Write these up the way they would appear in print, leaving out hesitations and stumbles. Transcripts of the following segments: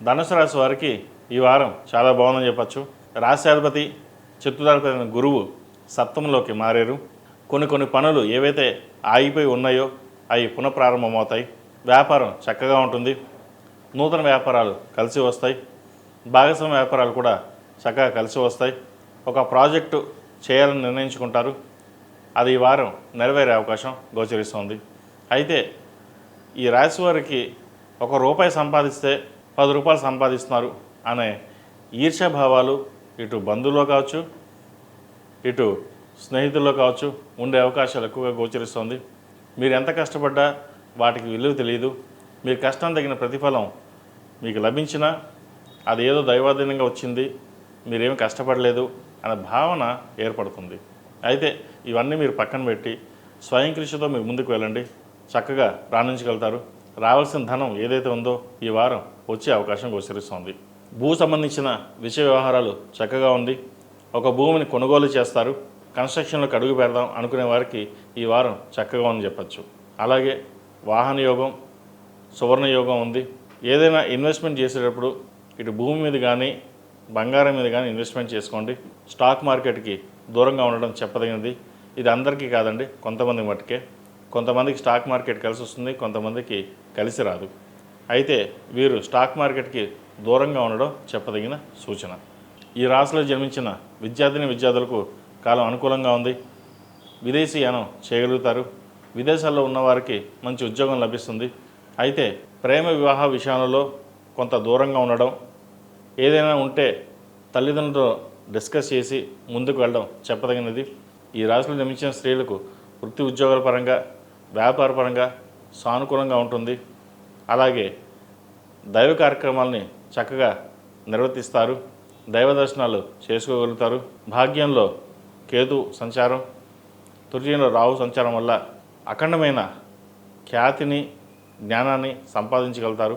ధనుసు రాశి వారికి ఈ వారం చాలా బాగుందని చెప్పచ్చు. రాశ్యాధిపతి చతుర్థాధిపతి గురువు సప్తమంలోకి మారారు. కొన్ని పనులు ఏవైతే ఆగిపోయి ఉన్నాయో అవి పునఃప్రారంభమవుతాయి. వ్యాపారం చక్కగా ఉంటుంది. నూతన వ్యాపారాలు కలిసి వస్తాయి. భాగస్వామ్య వ్యాపారాలు కూడా చక్కగా కలిసి వస్తాయి. ఒక ప్రాజెక్టు చేయాలని నిర్ణయించుకుంటారు. అది ఈ వారం నెరవేరే అవకాశం గోచరిస్తుంది. అయితే ఈ రాశి వారికి ₹1 సంపాదిస్తే ₹10 సంపాదిస్తున్నారు అనే ఈర్ష్యాభావాలు ఇటు బంధువుల్లో కావచ్చు, ఇటు స్నేహితుల్లో కావచ్చు ఉండే అవకాశాలు ఎక్కువగా గోచరిస్తుంది. మీరు ఎంత కష్టపడ్డా వాటికి విలువ తెలియదు. మీరు కష్టం తగిన ప్రతిఫలం మీకు లభించినా అది ఏదో దైవాధీనంగా వచ్చింది, మీరేమి కష్టపడలేదు అనే భావన ఏర్పడుతుంది. అయితే ఇవన్నీ మీరు పక్కన పెట్టి స్వయం కృషితో మీరు ముందుకు వెళ్ళండి. చక్కగా రాణించగలుగుతారు. రావాల్సిన ధనం ఏదైతే ఉందో ఈ వారం వచ్చే అవకాశం గోచరిస్తుంది. భూ సంబంధించిన విషయ వ్యవహారాలు చక్కగా ఉంది. ఒక భూమిని కొనుగోలు చేస్తారు. కన్స్ట్రక్షన్లోకి అడుగు పెడదాం అనుకునే వారికి ఈ వారం చక్కగా ఉందని చెప్పచ్చు. అలాగే వాహన యోగం, సువర్ణ యోగం ఉంది. ఏదైనా ఇన్వెస్ట్మెంట్ చేసేటప్పుడు ఇటు భూమి మీద కానీ బంగారం మీద కానీ ఇన్వెస్ట్మెంట్ చేసుకోండి. స్టాక్ మార్కెట్కి దూరంగా ఉండడం చెప్పదగినది. ఇది అందరికీ కాదండి, కొంతమంది మట్టుకే. కొంతమందికి స్టాక్ మార్కెట్ కలిసి వస్తుంది, కొంతమందికి కలిసి రాదు. అయితే వీరు స్టాక్ మార్కెట్కి దూరంగా ఉండడం చెప్పదగిన సూచన. ఈ రాశిలో జన్మించిన విద్యార్థులకు కాలం అనుకూలంగా ఉంది. విదేశీయానం చేయగలుగుతారు. విదేశాల్లో ఉన్నవారికి మంచి ఉద్యోగం లభిస్తుంది. అయితే ప్రేమ వివాహ విషయాలలో కొంత దూరంగా ఉండడం, ఏదైనా ఉంటే తల్లిదండ్రులతో డిస్కస్ చేసి ముందుకు వెళ్ళడం చెప్పదగినది. ఈ రాశిలో జన్మించిన స్త్రీలకు వృత్తి ఉద్యోగాల పరంగా, వ్యాపార పరంగా సానుకూలంగా ఉంటుంది. అలాగే దైవ కార్యక్రమాలని చక్కగా నిర్వర్తిస్తారు. దైవ దర్శనాలు చేసుకోగలుగుతారు. భాగ్యంలో కేతు సంచారం, తృతీయంలో రాహు సంచారం వల్ల అఖండమైన ఖ్యాతిని, జ్ఞానాన్ని సంపాదించగలుగుతారు.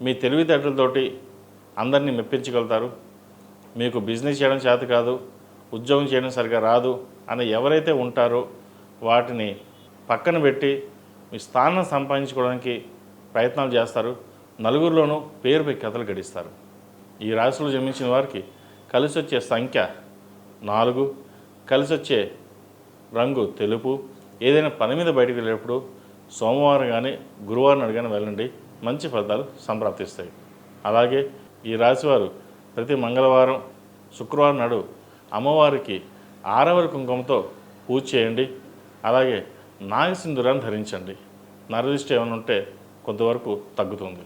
మీ తెలివితేటలతోటి అందరినీ మెప్పించగలుగుతారు. మీకు బిజినెస్ చేయడం చేత కాదు, ఉద్యోగం చేయడం సరిగా రాదు అని ఎవరైతే ఉంటారో వాటిని పక్కన పెట్టి మీ స్థానం సంపాదించుకోవడానికి ప్రయత్నాలు చేస్తారు. నలుగురిలోనూ పేరుపై కథలు గడిస్తారు. ఈ రాశిలో జన్మించిన వారికి కలిసి వచ్చే సంఖ్య 4, కలిసి వచ్చే రంగు తెలుపు. ఏదైనా పని మీద బయటకు వెళ్ళేటప్పుడు సోమవారం కానీ గురువారం నాడు కానీ వెళ్ళండి, మంచి ఫలితాలు సంప్రాప్తిస్తాయి. అలాగే ఈ రాశివారు ప్రతి మంగళవారం, శుక్రవారం నాడు అమ్మవారికి 6వ కుంకుమతో పూజ చేయండి. అలాగే నాగసింధూరాన్ని ధరించండి. నరదిష్టి ఏమైనా ఉంటే కొంతవరకు తగ్గుతుంది.